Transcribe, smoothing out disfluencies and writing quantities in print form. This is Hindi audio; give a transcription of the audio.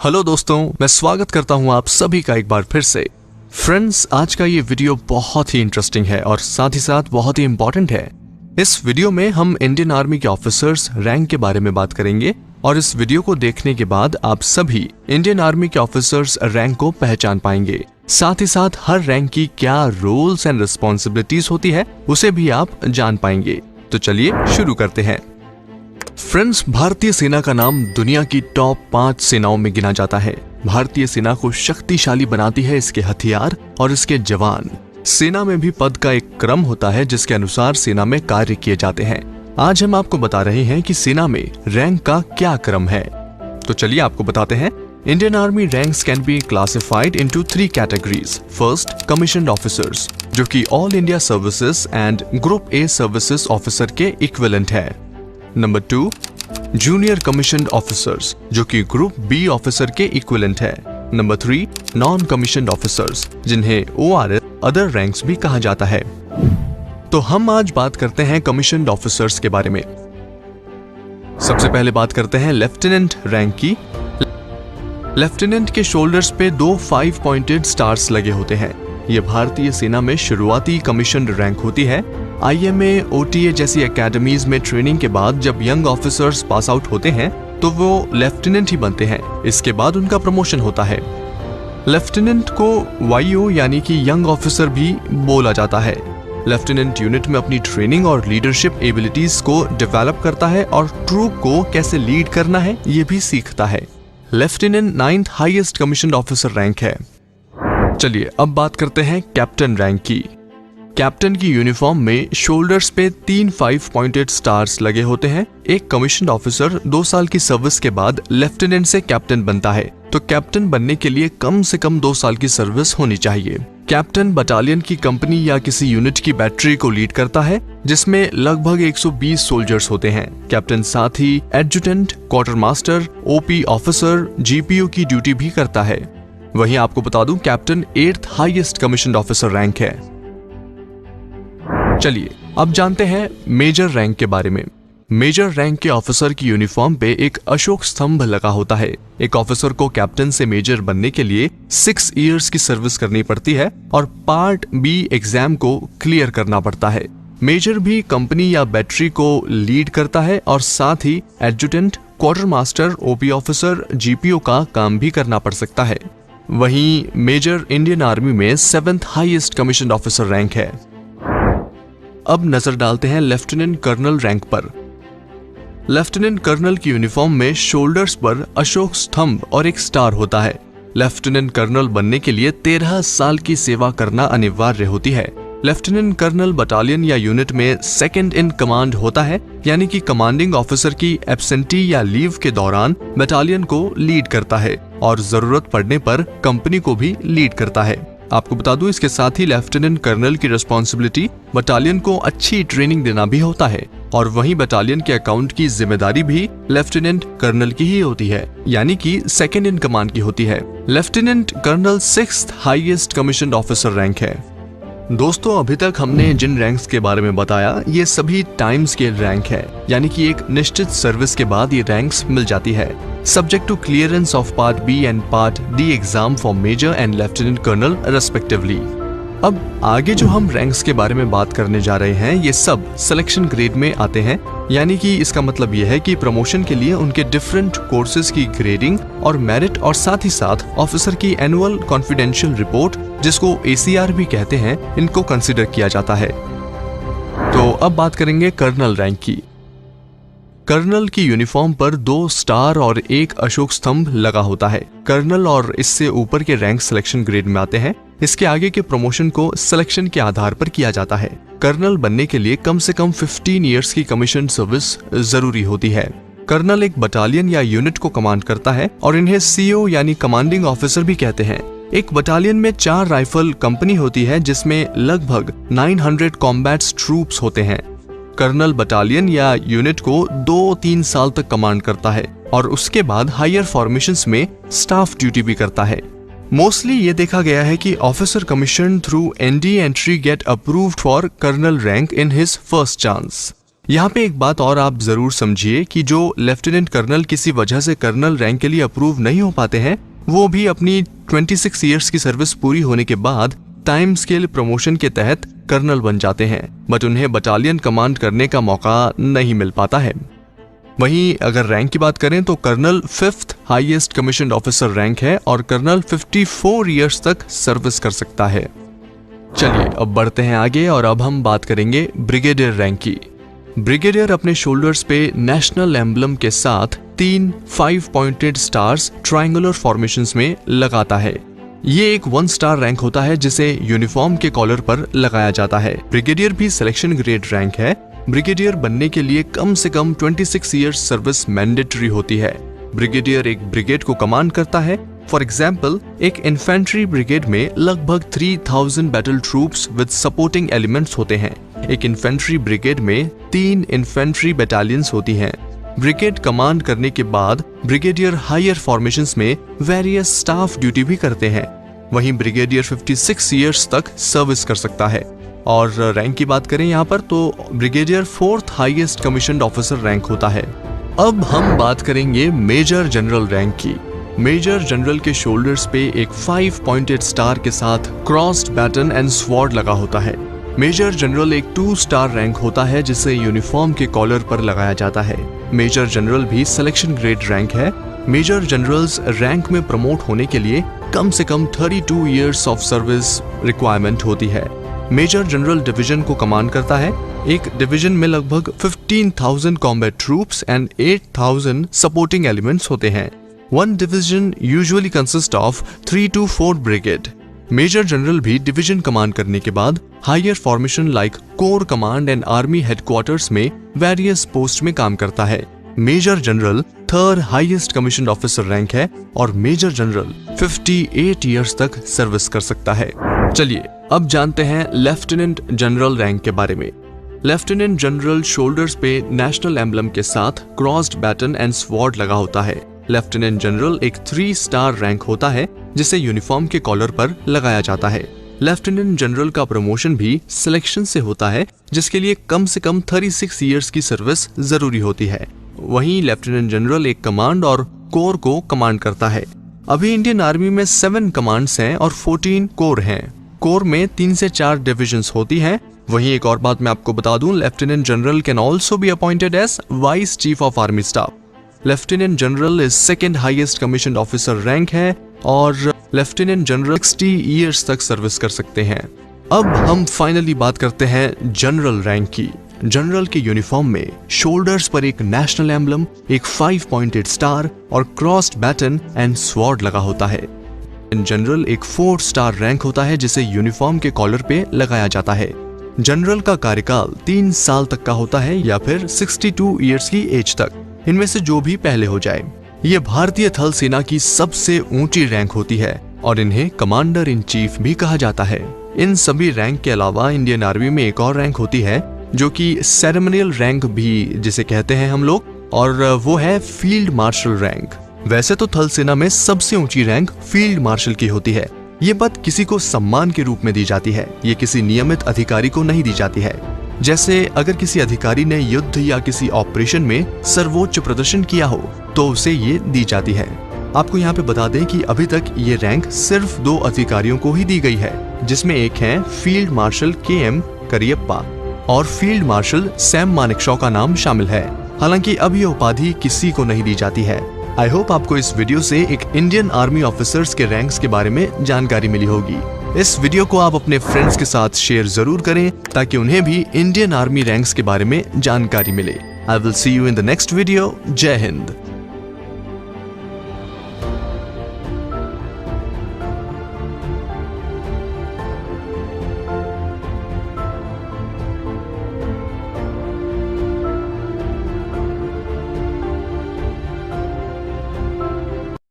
हेलो दोस्तों, मैं स्वागत करता हूं आप सभी का एक बार फिर से। फ्रेंड्स, आज का ये वीडियो बहुत ही इंटरेस्टिंग है और साथ ही साथ बहुत ही इंपॉर्टेंट है। इस वीडियो में हम इंडियन आर्मी के ऑफिसर्स रैंक के बारे में बात करेंगे और इस वीडियो को देखने के बाद आप सभी इंडियन आर्मी के ऑफिसर्स रैंक को पहचान पाएंगे। साथ ही साथ हर रैंक की क्या रोल्स एंड रिस्पॉन्सिबिलिटीज होती है उसे भी आप जान पाएंगे। तो चलिए शुरू करते हैं। फ्रेंड्स, भारतीय सेना का नाम दुनिया की टॉप 5 सेनाओं में गिना जाता है। भारतीय सेना को शक्तिशाली बनाती है इसके हथियार और इसके जवान। सेना में भी पद का एक क्रम होता है जिसके अनुसार सेना में कार्य किए जाते हैं। आज हम आपको बता रहे हैं कि सेना में रैंक का क्या क्रम है। तो चलिए आपको बताते हैं। Indian army ranks can be classified into 3 categories. First, commissioned officers, जो कि all India services and group A services officer के इक्विवेलेंट है। नंबर 2, जूनियर कमीशन्ड ऑफिसर्स, जो कि ग्रुप बी ऑफिसर के इक्विवेलेंट है। नंबर 3, नॉन कमीशन्ड ऑफिसर्स, जिन्हें ORS अदर रैंक्स भी कहा जाता है। तो हम आज बात करते हैं कमीशन्ड ऑफिसर्स के बारे में। सबसे पहले बात करते हैं लेफ्टिनेंट रैंक की। लेफ्टिनेंट के शोल्डर्स पे 2 5 पॉइंटेड स्टार्स लगे होते हैं। यह भारतीय सेना में शुरुआती कमीशन्ड रैंक होती है। IMA, OTA जैसी एकेडमीज में ट्रेनिंग के बाद जब यंग ऑफिसर्स पास आउट होते हैं तो वो लेफ्टिनेंट ही बनते हैं। इसके बाद उनका प्रमोशन होता है। लेफ्टिनेंट को YO यानी कि यंग ऑफिसर भी बोला जाता है। लेफ्टिनेंट यूनिट में अपनी ट्रेनिंग और लीडरशिप एबिलिटीज को डेवलप करता है और ट्रूप को कैसे लीड करना है ये भी सीखता है। Lieutenant 9th highest commissioned officer rank है। चलिए अब बात करते हैं कैप्टन रैंक की। कैप्टन की यूनिफॉर्म में शोल्डर्स पे 3 5 पॉइंटेड स्टार्स लगे होते हैं। एक कमीशन्ड ऑफिसर 2 साल की सर्विस के बाद लेफ्टिनेंट से कैप्टन बनता है, तो कैप्टन बनने के लिए कम से कम 2 साल की सर्विस होनी चाहिए। कैप्टन बटालियन की कंपनी या किसी यूनिट की बैटरी को लीड करता है जिसमें लगभग 120 सोल्जर्स होते हैं। कैप्टन साथ ही adjutant, quarter master, OP officer, GPO की ड्यूटी भी करता है। वहीं आपको बता दूं, captain 8th highest commissioned officer rank है। चलिए अब जानते हैं मेजर रैंक के बारे में। मेजर रैंक के ऑफिसर की यूनिफॉर्म पे एक अशोक स्तंभ लगा होता है। एक ऑफिसर को कैप्टन से मेजर बनने के लिए 6 इयर्स की सर्विस करनी पड़ती है और पार्ट B एग्जाम को क्लियर करना पड़ता है। मेजर भी कंपनी या बैटरी को लीड करता है और साथ ही adjutant, quarter master, OP officer, GPO का काम भी करना पड़ सकता है। वहीं मेजर इंडियन आर्मी में 7th highest commissioned officer rank है। अब नजर डालते हैं लेफ्टिनेंट कर्नल रैंक पर। लेफ्टिनेंट कर्नल की यूनिफॉर्म में शोल्डर्स पर अशोक स्तंभ और एक स्टार होता है। लेफ्टिनेंट कर्नल बनने के लिए 13 साल की सेवा करना अनिवार्य होती है। लेफ्टिनेंट कर्नल बटालियन या यूनिट में सेकंड इन कमांड होता है, यानी कि कमांडिंग ऑफिसर की एब्सेंटी या लीव के दौरान बटालियन को लीड करता है और जरूरत पड़ने पर कंपनी को भी लीड करता है। आपको बता दूं, इसके साथ ही लेफ्टिनेंट कर्नल की रिस्पॉन्सिबिलिटी बटालियन को अच्छी ट्रेनिंग देना भी होता है और वहीं बटालियन के अकाउंट की जिम्मेदारी भी लेफ्टिनेंट कर्नल की ही होती है, यानी कि सेकंड इन कमांड की होती है। Lieutenant colonel 6th highest commissioned officer rank है। दोस्तों, अभी तक हमने जिन रैंक्स के बारे में बताया ये सभी टाइम स्केल रैंक है, यानी कि एक निश्चित सर्विस के बाद ये रैंक्स मिल जाती है। Subject to clearance of part B and part D exam for major and lieutenant colonel respectively. अब आगे जो हम रैंक्स के बारे में बात करने जा रहे हैं ये सब सिलेक्शन ग्रेड में आते हैं, यानी कि इसका मतलब यह है कि प्रमोशन के लिए उनके डिफरेंट कोर्सेज की ग्रेडिंग और मेरिट और साथ ही साथ ऑफिसर की एनुअल कॉन्फिडेंशियल रिपोर्ट, जिसको ACR भी कहते हैं, इनको कंसिडर किया जाता है। तो अब बात करेंगे कर्नल रैंक की। कर्नल की यूनिफॉर्म पर 2 स्टार और 1 अशोक स्तंभ लगा होता है। कर्नल और इससे ऊपर के रैंक सिलेक्शन ग्रेड में आते हैं। इसके आगे के प्रमोशन को सिलेक्शन के आधार पर किया जाता है। कर्नल बनने के लिए कम से कम 15 इयर्स की कमीशन सर्विस जरूरी होती है। कर्नल एक बटालियन या यूनिट को कमांड करता है और इन्हें CO यानी कमांडिंग ऑफिसर भी कहते हैं। एक बटालियन में 4 राइफल कंपनी होती है जिसमें लगभग 900 कॉम्बैट ट्रूप्स होते हैं। कर्नल बटालियन या यूनिट को 2-3 साल तक कमांड करता है और उसके बाद हायर फॉर्मेशंस में स्टाफ ड्यूटी भी करता है। मोस्टली ये देखा गया है कि officer commission through ND entry get approved for colonel rank in his first chance. यहाँ पे एक बात और आप जरूर समझिए कि जो लेफ्टिनेंट कर्नल किसी वजह से कर्नल रैंक के लिए अप्रूव नहीं हो पाते हैं, वो भी अपनी 26 इयर्स की सर्विस पूरी होने के बाद टाइम स्केल प्रमोशन के तहत कर्नल बन जाते हैं, बट उन्हें बटालियन कमांड करने का मौका नहीं मिल पाता है। वहीं अगर रैंक की बात करें तो colonel 5th highest commissioned officer rank है और कर्नल 54 इयर्स तक सर्विस कर सकता है। चलिए अब बढ़ते हैं आगे और अब हम बात करेंगे ब्रिगेडियर रैंक की। ब्रिगेडियर अपने शोल्डर्स पे नेशनल एम्बलम के साथ 3 5 पॉइंटेड स्टार्स ट्रायंगुलर फॉर्मेशंस में लगाता है। ये एक 1 स्टार रैंक होता है जिसे यूनिफॉर्म के कॉलर पर लगाया जाता है। ब्रिगेडियर भी सिलेक्शन ग्रेड रैंक है। ब्रिगेडियर बनने के लिए कम से कम 26 इयर्स सर्विस मैंडेटरी होती है। ब्रिगेडियर एक ब्रिगेड को कमांड करता है। फॉर एग्जाम्पल, एक इन्फेंट्री ब्रिगेड में लगभग 3000 battle troops with supporting elements होते हैं। एक इन्फेंट्री ब्रिगेड में 3 इन्फेंट्री बटालियंस होती हैं। ब्रिगेड कमांड करने के बाद ब्रिगेडियर हायर फॉर्मेशंस में वेरियस स्टाफ ड्यूटी भी करते हैं। वहीं ब्रिगेडियर 56 इयर्स तक सर्विस कर सकता है। और रैंक की बात करें यहाँ पर तो brigadier 4th highest commissioned officer rank होता है। अब हम बात करेंगे मेजर जनरल रैंक की। मेजर जनरल के शोल्डर्स पे एक 5 पॉइंटेड स्टार के साथ क्रॉस्ड बैटन एंड स्वॉर्ड लगा होता है। मेजर जनरल एक 2 स्टार रैंक होता है जिसे यूनिफॉर्म के कॉलर पर लगाया जाता है। मेजर जनरल भी सिलेक्शन ग्रेड रैंक है। मेजर जनरल्स रैंक में प्रमोट होने के लिए कम से कम 32 इयर्स ऑफ सर्विस रिक्वायरमेंट होती है। मेजर जनरल डिवीजन को कमांड करता है। एक डिवीजन में लगभग 15,000 combat troops and 8,000 supporting elements होते हैं। One division usually consists of 3 to 4 brigade. Major general भी डिवीजन कमांड करने के बाद higher formation like corps command and army headquarters में वेरियस पोस्ट में काम करता है। Major general 3rd highest commissioned officer rank है और मेजर जनरल 58 इयर्स तक सर्विस कर सकता है। चलिए अब जानते हैं लेफ्टिनेंट जनरल रैंक के बारे में। लेफ्टिनेंट जनरल शोल्डर्स पे नेशनल एम्बलम के साथ क्रॉस्ड बैटन एंड स्वॉर्ड लगा होता है। लेफ्टिनेंट जनरल एक 3 स्टार रैंक होता है जिसे यूनिफॉर्म के कॉलर पर लगाया जाता है। लेफ्टिनेंट जनरल का प्रमोशन भी सिलेक्शन से होता है जिसके लिए कम से कम 36 इयर्स की सर्विस जरूरी होती है। वहीं लेफ्टिनेंट जनरल एक कमांड और कोर को कमांड करता है। अभी इंडियन आर्मी में 7 कमांड्स हैं और 14 कोर हैं। कोर में 3 से 4 डिविजन्स होती हैं। वहीं एक और बात मैं आपको बता दूं, lieutenant general can also be appointed as vice chief of army staff. Lieutenant general is 2nd highest commissioned officer rank है और लेफ्टिनेंट जनरल 60 इयर्स तक सर्विस कर सकते हैं। अब हम फाइनली बात करते हैं जनरल रैंक की। जनरल के यूनिफॉर्म में शोल्डर्स पर एक नेशनल एम्बलम, एक 5 पॉइंटेड स्टार और क्रॉस्ड बैटन एंड स्वॉर्ड लगा होता है। जनरल एक 4 स्टार रैंक होता है जिसे यूनिफॉर्म के कॉलर पे लगाया जाता है। जनरल का कार्यकाल 3 साल तक का होता है या फिर 62 इयर्स की एज तक, इनमें से जो भी पहले हो जाए। ये भारतीय थल सेना की सबसे ऊंची रैंक होती है और इन्हें कमांडर इन चीफ भी कहा जाता है। इन सभी रैंक के अलावा इंडियन आर्मी में एक और रैंक होती है जो कि सेरेमनियल रैंक भी जिसे कहते हैं हम लोग, और वो है फील्ड मार्शल रैंक। वैसे तो थल सेना में सबसे ऊंची रैंक फील्ड मार्शल की होती है। ये पद किसी को सम्मान के रूप में दी जाती है, ये किसी नियमित अधिकारी को नहीं दी जाती है। जैसे अगर किसी अधिकारी ने युद्ध या किसी ऑपरेशन में सर्वोच्च प्रदर्शन किया हो तो उसे ये दी जाती है। आपको यहाँ पे बता दें कि अभी तक ये रैंक सिर्फ 2 अधिकारियों को ही दी गई है, जिसमें एक है फील्ड मार्शल KM करियप्पा और फील्ड मार्शल सैम मानेकशॉ का नाम शामिल है। हालांकि अब ये उपाधि किसी को नहीं दी जाती है। आई होप आपको इस वीडियो से एक इंडियन आर्मी ऑफिसर्स के रैंक्स के बारे में जानकारी मिली होगी। इस वीडियो को आप अपने फ्रेंड्स के साथ शेयर जरूर करें ताकि उन्हें भी इंडियन आर्मी रैंक्स के बारे में जानकारी मिले। I will see you in the next video. जय हिंद।